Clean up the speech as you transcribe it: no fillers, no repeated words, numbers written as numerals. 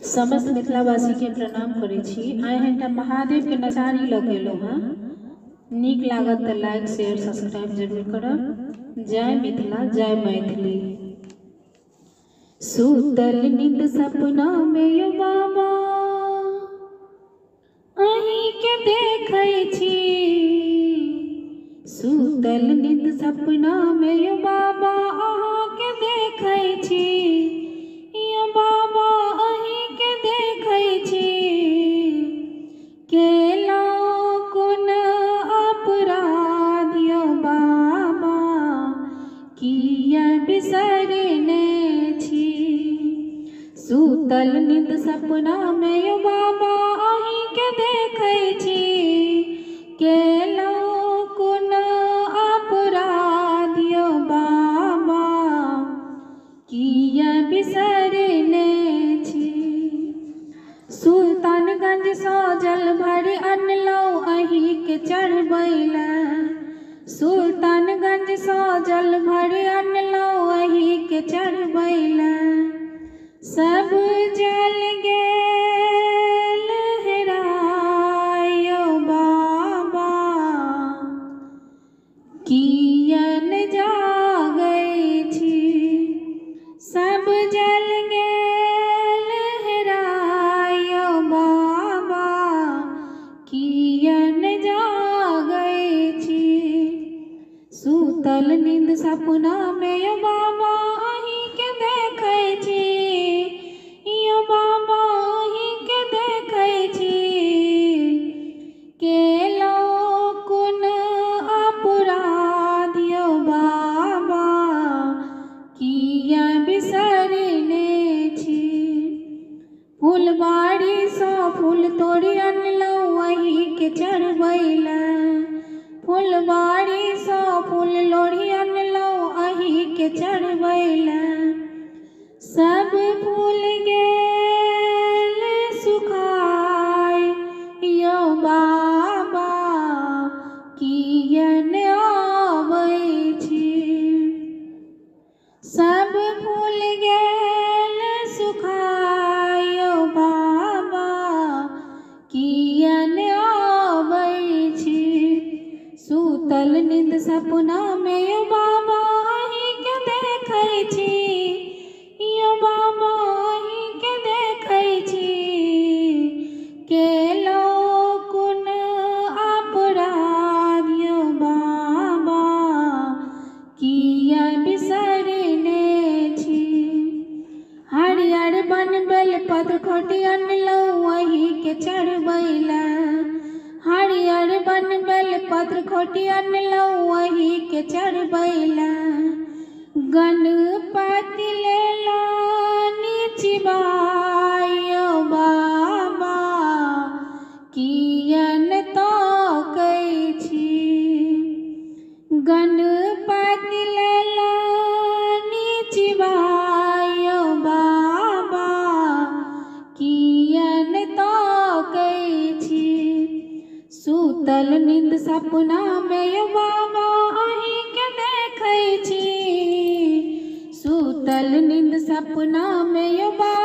समस्त मिथिलावासी के प्रणाम करै छी। आइ एकटा महादेव के नचारी लगेलो हाँ। नीक लागत तो लाइक शेयर सब्सक्राइब जरूर करब। जय मिथिला जय मैथिली। सुतल नींद सपना में यो बाबा अहीं के देखै छी। सुतल नींद सपना में यो बाबा अहाँ के देखै छी। यो बाबा अहीं के देखै छी। केला कोन अपराध यो बाबा किया बिसरने छी। सुतल नींद सपना में यो बाबा अहीं के देखै छी। केला कोन अपराध यो बाबा किया बिसरने छी। सुल्तानगंज सँ जल भरि अनलहुँ अहीं के चढ़बैला। सुल्तानगंज सँ जल भरि अनलहुँ अहीं के चढ़बैला। सब जल गेल हेराय यो बाबा कियन जागै छी। सब जल गेल हेराय यो बाबा कियन जागै छी। सुतल नींद सपना में यो बाबा अहीं के देखै छी। यो बाबा अहीं के देखै छी। केला कोन अपराध यो बाबा किया बिसरने छी। फुलबाड़ी सँ फूल तोड़ि अनलहुँ अहीं के चढ़बैला। फुलबाड़ी सँ फूल लोढ़ी अनलहुँ अहीं के चढ़बैला। सब फूल गेल सुखाय यो बाबा कियन आबै छी। सब फूल गेल सुखाय यो बाबा कियन आबै छी। सुतल नींद सपना में यो बाबा अहीं के देखै छी। यो बाबा अहीं के देखै छी। केला कोन अपराध यो बाबा किया बिसरने छी। हरियर बन बेल पत्र खोटी अनलहुँ अहीं के चढ़बैला। हरियर बन बेल पत्र खोटी अनलहुँ अहीं के चढ़बैला। गणपति लेला निचबाय यो बाबा कियन ताकै छी। गणपति लेला निचबाय यो बाबा कियन ताकै छी। सुतल नींद सपना में यो बाबा अहीं के देखै छी। सुतल नींद सपना में यो बाबा